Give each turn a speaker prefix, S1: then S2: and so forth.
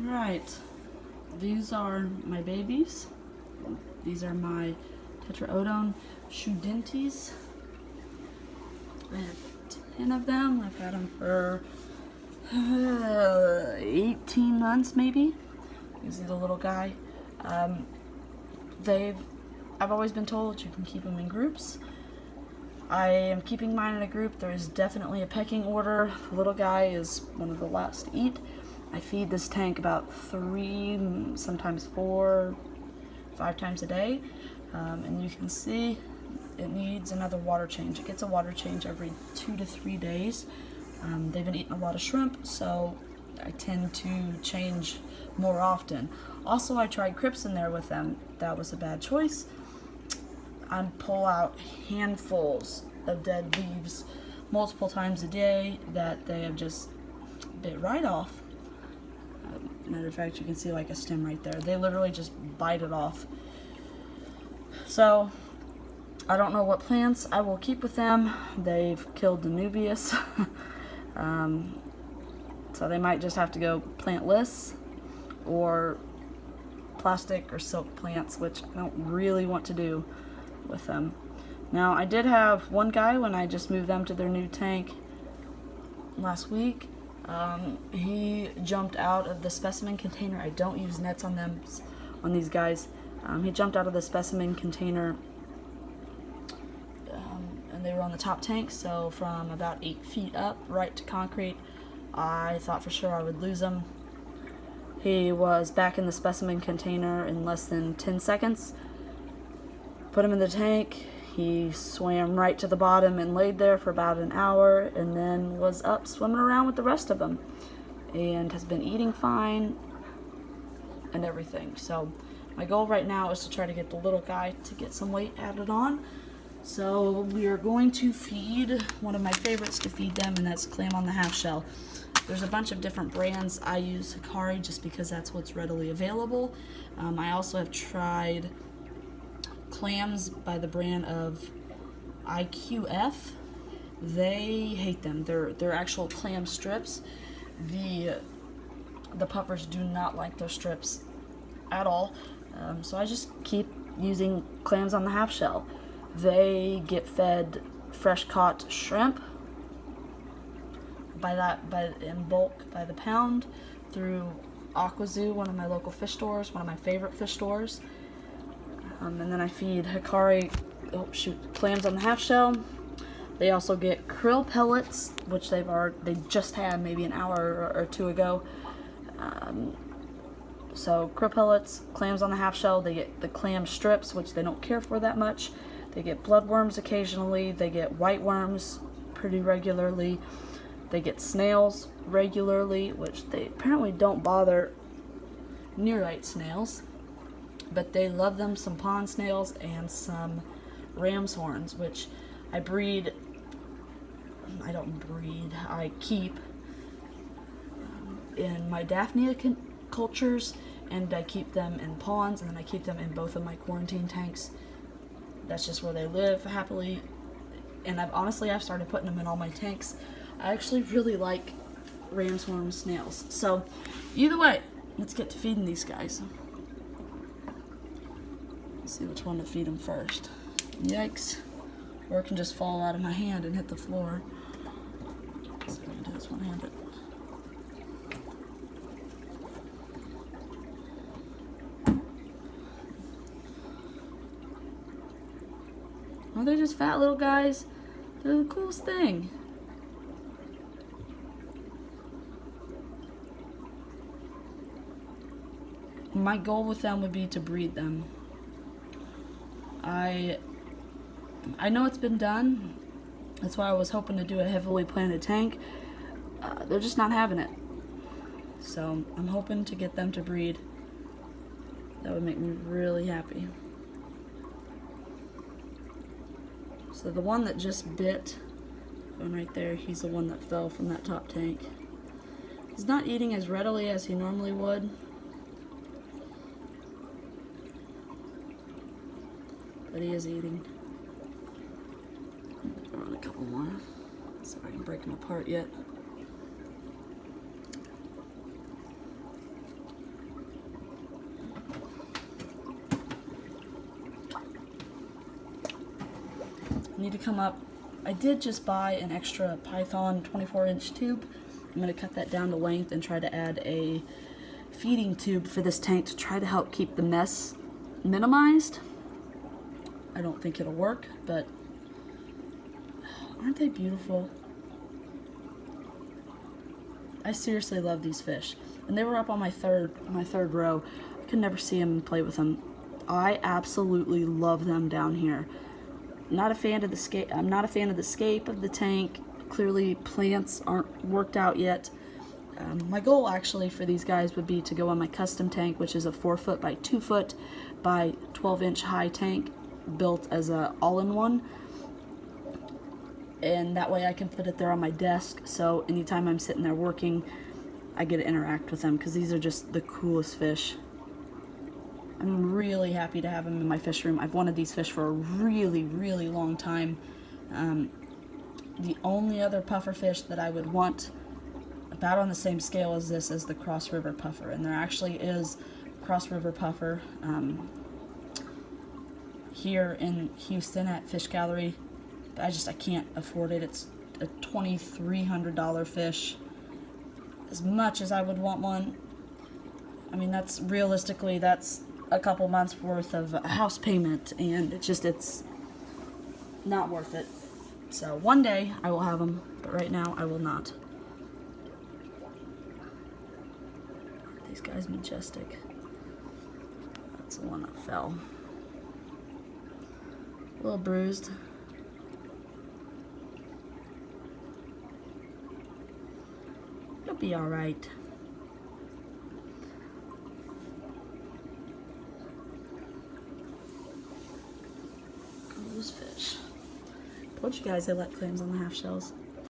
S1: Alright, these are my babies. These are my Tetraodon Schoutedeni. I have 10 of them. I've had them for 18 months maybe. You see the little guy. I've always been told you can keep them in groups. I am keeping mine in a group. There is definitely a pecking order. The little guy is one of the last to eat. I feed this tank about 3, sometimes 4, 5 times a day. And you can see it needs another water change. It gets a water change every 2 to 3 days. They've been eating a lot of shrimp, so I tend to change more often. Also, I tried crypts in there with them. That was a bad choice. I pull out handfuls of dead leaves multiple times a day that they have just bit right off. Matter of fact, you can see like a stem right there. They literally just bite it off. So I don't know what plants I will keep with them. They've killed the Nubius. So they might just have to go plantless or plastic or silk plants, which I don't really want to do with them. Now, I did have one guy when I just moved them to their new tank last week. He jumped out of the specimen container. I don't use nets on them, on these guys. He jumped out of the specimen container, and they were on the top tank, so from about 8 feet up, right to concrete, I thought for sure I would lose him. He was back in the specimen container in less than 10 seconds. Put him in the tank. He swam right to the bottom and laid there for about an hour, and then was up swimming around with the rest of them, and has been eating fine and everything. So my goal right now is to try to get the little guy to get some weight added on. So we are going to feed one of my favorites to feed them, and that's clam on the half shell. There's a bunch of different brands. I use Hikari just because that's what's readily available. I also have tried clams by the brand of IQF. They hate them. They're actual clam strips. The puppers do not like those strips at all. So I just keep using clams on the half shell. They get fed fresh caught shrimp in bulk by the pound through Aquazoo, one of my local fish stores, one of my favorite fish stores. And then I feed Hikari, clams on the half shell. They also get krill pellets, which they just had maybe an hour or 2 ago. So krill pellets, clams on the half shell. They get the clam strips, which they don't care for that much. They get bloodworms occasionally. They get white worms pretty regularly. They get snails regularly, which they apparently don't bother nearite snails. But they love them some pond snails and some ram's horns, which I keep in my Daphnia cultures, and I keep them in ponds, and then I keep them in both of my quarantine tanks. That's just where they live happily, and I've started putting them in all my tanks. I actually really like ram's horn snails. So either way, let's get to feeding these guys. Let's see which one to feed them first. Yikes. Or it can just fall out of my hand and hit the floor. Let's see if I can do this one-handed. Oh, they're just fat little guys. They're the coolest thing. My goal with them would be to breed them. I know it's been done. That's why I was hoping to do a heavily planted tank. They're just not having it. So I'm hoping to get them to breed. That would make me really happy. So the one that just bit, going right there, he's the one that fell from that top tank. He's not eating as readily as he normally would. But he is eating. Throw in a couple more. See if I can break them apart yet. need to come up. I did just buy an extra Python 24-inch tube. I'm going to cut that down to length and try to add a feeding tube for this tank to try to help keep the mess minimized. I don't think it'll work, but aren't they beautiful? I seriously love these fish. And they were up on my third row. I could never see them and play with them. I absolutely love them down here. Not a fan of the scape. I'm not a fan of the scape of the tank. Clearly plants aren't worked out yet. My goal actually for these guys would be to go on my custom tank, which is a 4-foot by 2-foot by 12-inch high tank built as a all-in-one. And that way I can put it there on my desk, so anytime I'm sitting there working, I get to interact with them, because these are just the coolest fish. I'm really happy to have them in my fish room. I've wanted these fish for a really, really long time. The only other puffer fish that I would want about on the same scale as this is the Cross River puffer, and there actually is Cross River puffer here in Houston at Fish Gallery. I can't afford it. It's a $2,300 fish. As much as I would want one, I mean, that's realistically, that's a couple months worth of a house payment, and it's not worth it. So one day I will have them, but right now I will not. These guys majestic. That's the one that fell. A little bruised. It'll be all right. Those fish. Told you guys they let clams on the half shells.